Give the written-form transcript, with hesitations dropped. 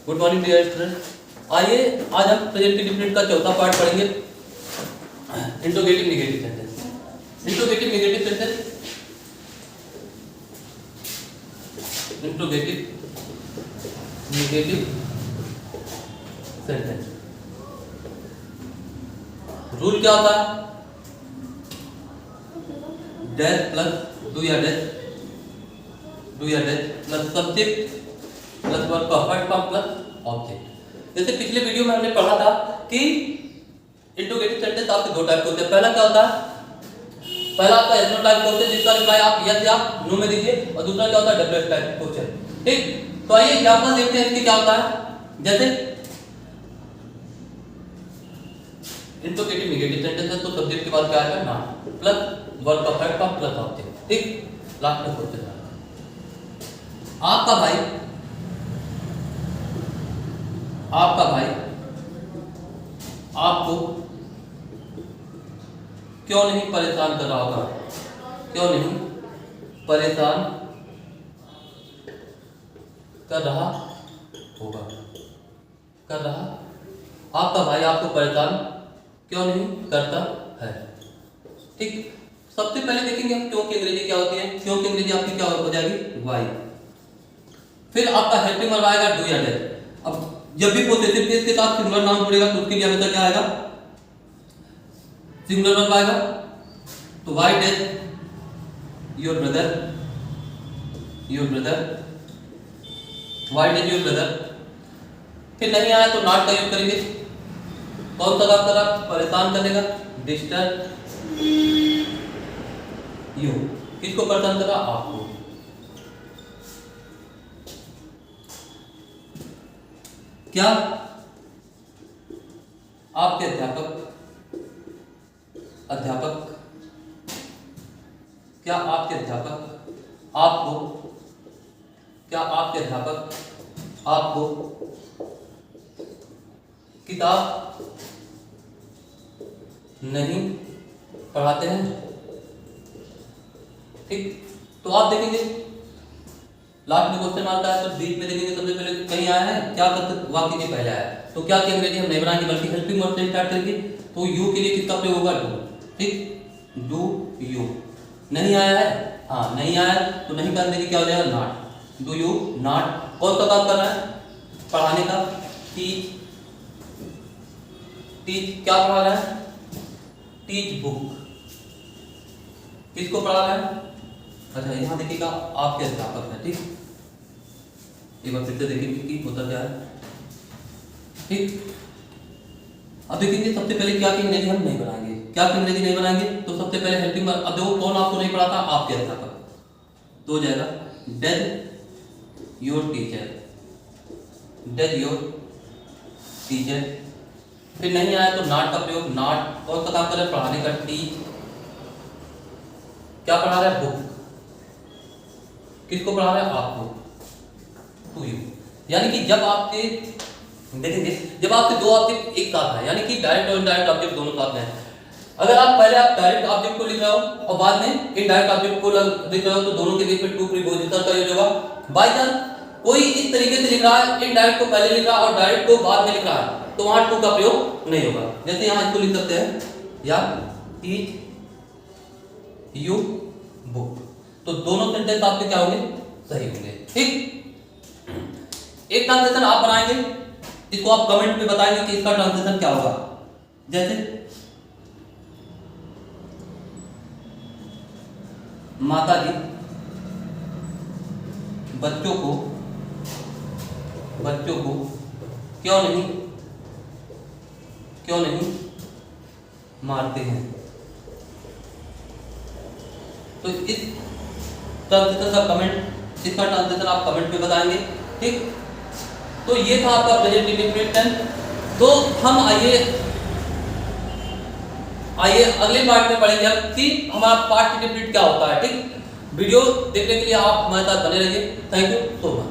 Good morning dear student. आइए आज हम प्रेजेंट इंडेफिनिट का चौथा पार्ट पढ़ेंगे, interrogative negative sentence. Interrogative negative sentence, interrogative negative sentence rule क्या होता है? डैश प्लस डू या dash plus subject plus verb का फर्स्ट फॉर्म प्लस ऑब्जेक्ट। जैसे पिछले वीडियो में हमने पढ़ा था कि इंट्रोगेटिव सेंटेंस आपके दो टाइप के होते हैं। पहला क्या होता है? पहला आपका एस टाइप क्वेश्चन जिसका रिप्लाई आप यस या नो में दीजिए, और दूसरा क्या होता है? W type question. ठीक, तो आइए एग्जांपल देखते हैं इसके क्या होता है। जैसे इंट्रोगेटिव नेगेटिव सेंटेंस है तो सब्जेक्ट के बाद क्या आएगा? नॉट प्लस वर्ब का फर्स्ट फॉर्म प्लस ऑब्जेक्ट। ठीक, लास्ट में क्वेश्चन आपका भाई आपको क्यों नहीं परेशान कर रहा होगा? क्यों नहीं परेशान कर रहा होगा? आपका भाई आपको परेशान क्यों नहीं करता है? ठीक, सबसे पहले देखेंगे हम क्यों की अंग्रेजी क्या होती है। क्यों की अंग्रेजी आपकी क्या हो जाएगी? वाई। फिर आपका हेल्पिंग वर्ब आएगा डू या डैश। अब जब भी पोजेसिव केस के साथ सिंगुलर नाउन जुड़ेगा तो उसके लिए हमेशा क्या आएगा? सिंगुलर वर्ब आएगा। तो why dash your brother, why dash your brother. फिर नहीं आया तो नॉट का यूज करेंगे। कौन सा काम कर रहा? परेशान करेगा, डिस्टर्ब यू। किसको परेशान कर रहा? आपको। क्या आपके अध्यापक आपको किताब नहीं पढ़ाते हैं? ठीक, तो आप देखेंगे लास्ट में क्वेश्चन आता है तो बीच में देखेंगे सबसे पहले कहीं आया है क्या करते वाक्य के पहले आया है तो क्या की अंग्रेजी हम नहीं बनाएंगे बल्कि हेल्पिंग वर्ब से स्टार्ट करेंगे। तो यू के लिए किसका प्रयोग होगा? डू। ठीक, डू यू। नहीं आया है, हाँ नहीं आया तो नहीं का अंग्रेजी क्या हो जाएगा? नॉट। Do you not. कौन सा काम कर रहा है? पढ़ाने का, टीच। क्या पढ़ा रहा है? Teach book. किसको पढ़ा रहा है? अच्छा यहाँ देखिएगा आपके अध्यापक है। ठीक, एक बार फिर से देखेंगे कि होता क्या है। ठीक, अब देखेंगे सबसे पहले क्या की अंग्रेजी हम नहीं बनाएंगे। क्या की अंग्रेजी नहीं बनाएंगे तो सबसे पहले हेल्पिंग वर्ब। अब देखो कौन आपको नहीं पढ़ाता? आपके अध्यापक। तो हो जाएगा डज योर टीचर, फिर नहीं आया तो नॉट का प्रयोग। नॉट कौन सा काम कर रहा है? पढ़ाने का, टीच। क्या पढ़ा रहा है? बुक। किसको पढ़ा रहा है? आपको, टू यू। यानी कि जब आपके देखेंगे जब आपके दो ऑब्जेक्ट एक साथ हैं, यानी कि डायरेक्ट और इनडायरेक्ट ऑब्जेक्ट दोनों साथ हैं। अगर आप पहले डायरेक्ट ऑब्जेक्ट को लिख रहे हो और बाद में इनडायरेक्ट ऑब्जेक्ट को लिख रहे हो तो दोनों के बीच में टू प्रीपोजिशन का यूज होगा। बाय चांस कोई इस तरीके से लिख रहा है, इनडायरेक्ट को पहले लिख रहा है और डायरेक्ट को बाद में लिख रहा है तो वहां टू का प्रयोग नहीं होगा। जैसे यहां इसको लिख सकते हैं या टीच यू बुक, तो दोनों सेंटेंस आपके क्या होंगे? सही होंगे। ठीक, एक ट्रांसलेशन आप बनाएंगे, इसको आप कमेंट में बताएंगे कि इसका ट्रांसलेशन क्या होगा। जैसे माताजी बच्चों को क्यों नहीं मारते हैं? तो इस ट्रांसलेशन का कमेंट, इसका ट्रांसलेशन आप कमेंट में बताएंगे। ठीक, तो ये था आपका प्रेजेंट इंडेफिनिट टेंस। तो हम आइए अगले पार्ट में पढ़ेंगे अब कि हमारा पास्ट इंडेफिनिट क्या होता है। ठीक, वीडियो देखने के लिए आप हमारे साथ बने रहिए। Thank you so much.